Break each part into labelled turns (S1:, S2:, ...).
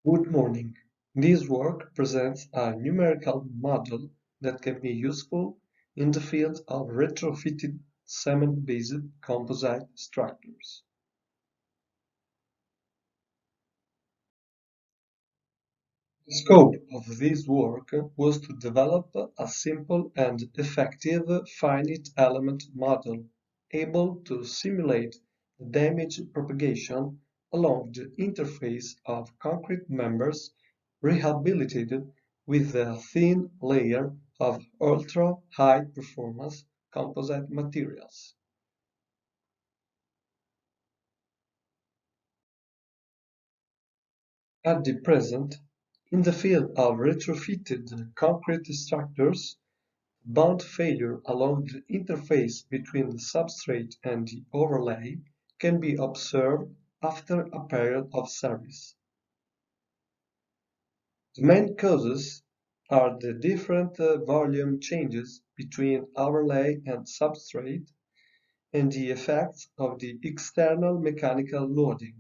S1: Good morning. This work presents a numerical model that can be useful in the field of retrofitted cement-based composite structures. The scope of this work was to develop a simple and effective finite element model able to simulate the damage propagation along the interface of concrete members rehabilitated with a thin layer of ultra-high performance composite materials. At the present, in the field of retrofitted concrete structures, bond failure along the interface between the substrate and the overlay can be observed after a period of service. The main causes are the different volume changes between overlay and substrate and the effects of the external mechanical loading.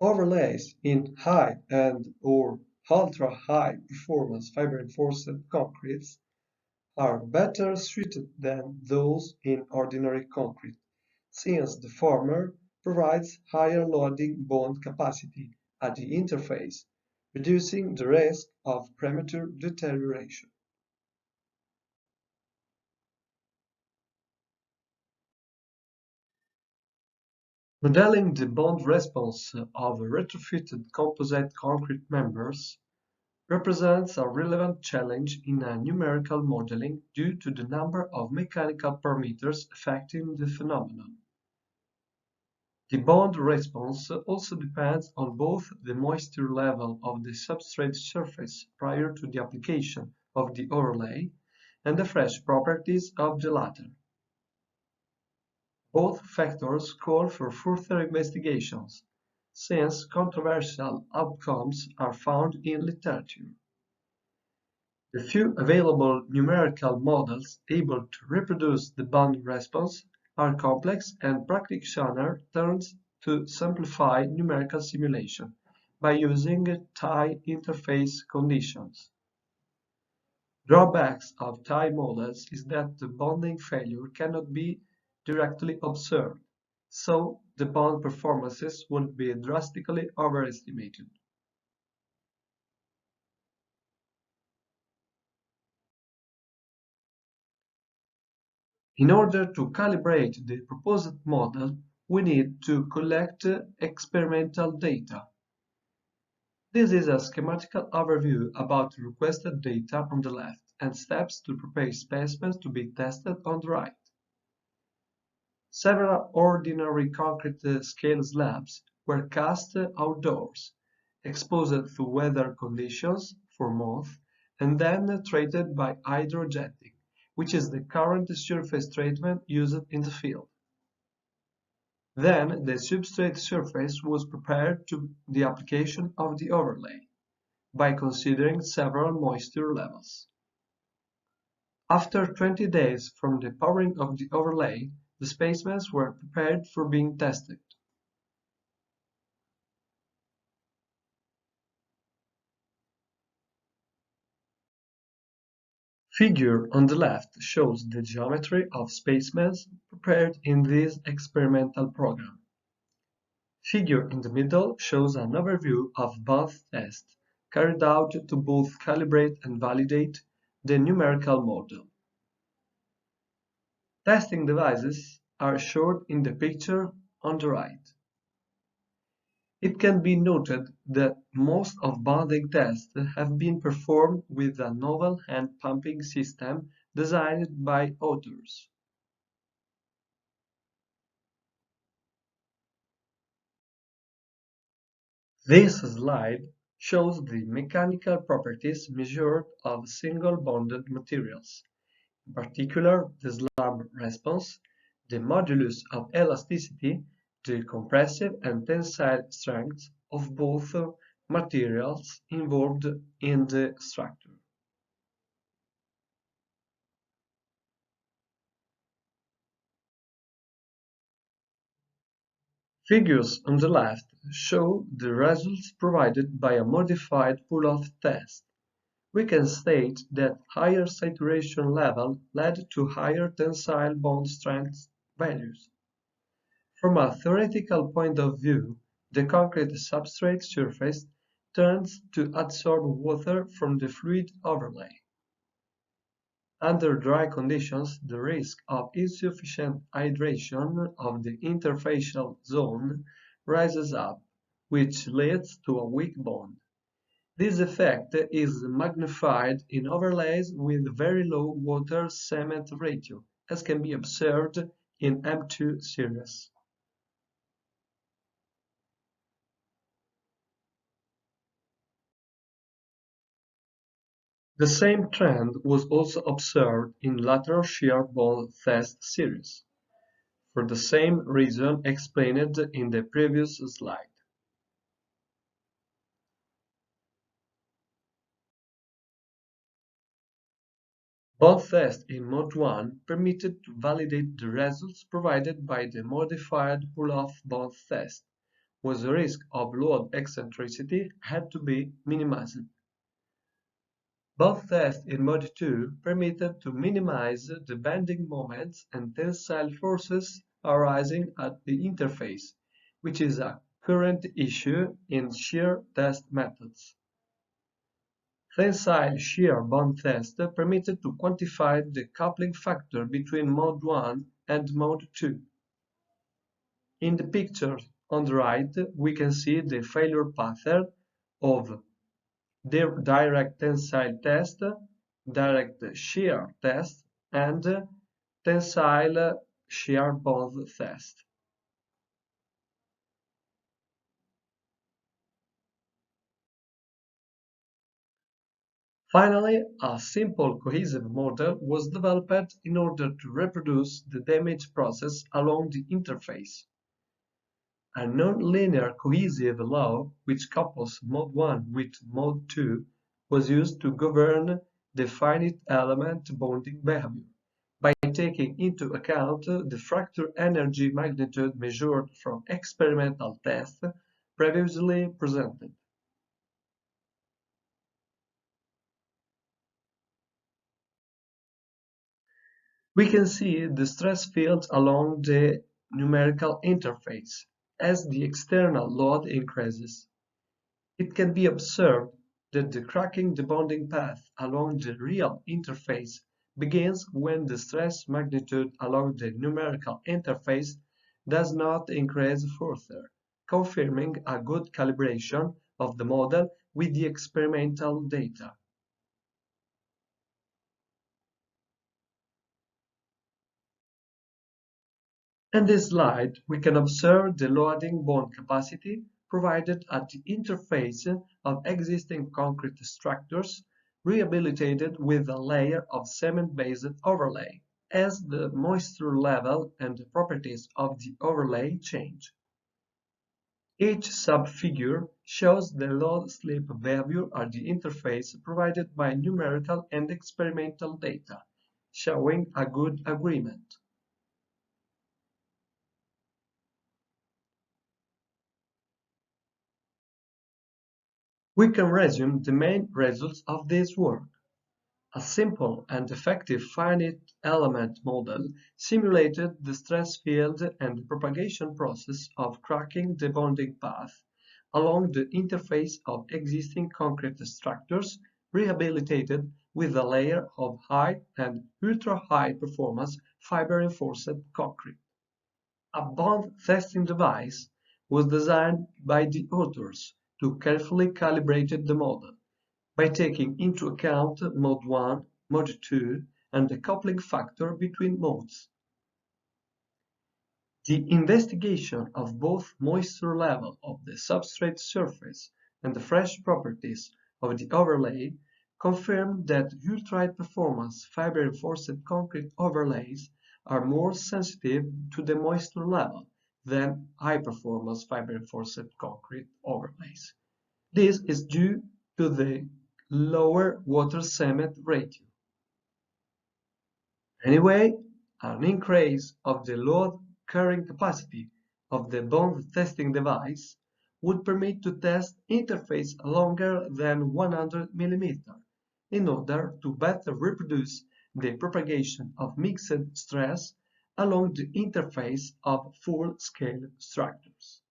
S1: Overlays in high and/or ultra-high performance fiber-reinforced concretes are better suited than those in ordinary concrete, since the former provides higher loading bond capacity at the interface, reducing the risk of premature deterioration. Modeling the bond response of retrofitted composite concrete members represents a relevant challenge in a numerical modeling due to the number of mechanical parameters affecting the phenomenon. The bond response also depends on both the moisture level of the substrate surface prior to the application of the overlay and the fresh properties of the latter. Both factors call for further investigations, since controversial outcomes are found in literature. The few available numerical models able to reproduce the bond response are complex and practitioners turn to simplify numerical simulation by using tie interface conditions. Drawbacks of tie models is that the bonding failure cannot be directly observed, so the bond performances would be drastically overestimated. In order to calibrate the proposed model, we need to collect experimental data. This is a schematical overview about requested data on the left and steps to prepare specimens to be tested on the right. Several ordinary concrete scale slabs were cast outdoors, exposed to weather conditions for months, and then treated by hydrojetting, which is the current surface treatment used in the field. Then the substrate surface was prepared to the application of the overlay, by considering several moisture levels. After 20 days from the pouring of the overlay, the specimens were prepared for being tested. Figure on the left shows the geometry of specimens prepared in this experimental program. Figure in the middle shows an overview of both tests carried out to both calibrate and validate the numerical model. Testing devices are shown in the picture on the right. It can be noted that most of bonding tests have been performed with a novel hand pumping system designed by authors. This slide shows the mechanical properties measured of single bonded materials, in particular the slab response, the modulus of elasticity, the compressive and tensile strengths of both materials involved in the structure. Figures on the left show the results provided by a modified pull-off test. We can state that higher saturation level led to higher tensile bond strength values. From a theoretical point of view, the concrete substrate surface tends to absorb water from the fluid overlay. Under dry conditions, the risk of insufficient hydration of the interfacial zone rises up, which leads to a weak bond. This effect is magnified in overlays with very low water-cement ratio, as can be observed in M2 series. The same trend was also observed in lateral shear bond test series, for the same reason explained in the previous slide. Bond test in Mode 1 permitted to validate the results provided by the modified pull-off bond test, where the risk of load eccentricity had to be minimized. Bond test in Mode 2 permitted to minimize the bending moments and tensile forces arising at the interface, which is a current issue in shear test methods. Tensile shear bond test permitted to quantify the coupling factor between Mode 1 and Mode 2. In the picture on the right, we can see the failure pattern of direct tensile test, direct shear test, and tensile shear bond test. Finally, a simple cohesive model was developed in order to reproduce the damage process along the interface. A nonlinear cohesive law which couples Mode 1 with Mode 2 was used to govern the finite element bonding behavior by taking into account the fracture energy magnitude measured from experimental tests previously presented. We can see the stress fields along the numerical interface as the external load increases. It can be observed that the cracking debonding path along the real interface begins when the stress magnitude along the numerical interface does not increase further, confirming a good calibration of the model with the experimental data. In this slide, we can observe the loading bond capacity provided at the interface of existing concrete structures rehabilitated with a layer of cement-based overlay, as the moisture level and the properties of the overlay change. Each sub-figure shows the load slip value at the interface provided by numerical and experimental data, showing a good agreement. We can resume the main results of this work. A simple and effective finite element model simulated the stress field and the propagation process of cracking the bonding path along the interface of existing concrete structures rehabilitated with a layer of high and ultra-high performance fiber-reinforced concrete. A bond testing device was designed by the authors to carefully calibrate the model by taking into account Mode 1, Mode 2, and the coupling factor between modes. The investigation of both moisture level of the substrate surface and the fresh properties of the overlay confirmed that ultra-high performance fiber-reinforced concrete overlays are more sensitive to the moisture level than high-performance fiber-reinforced concrete overlays. This is due to the lower water-cement ratio. Anyway, an increase of the load carrying capacity of the bond testing device would permit to test interface longer than 100 mm in order to better reproduce the propagation of mixed stress along the interface of full-scale structures.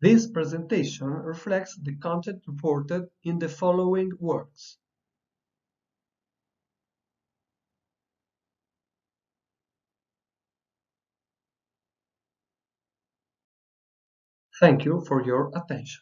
S1: This presentation reflects the content reported in the following works. Thank you for your attention.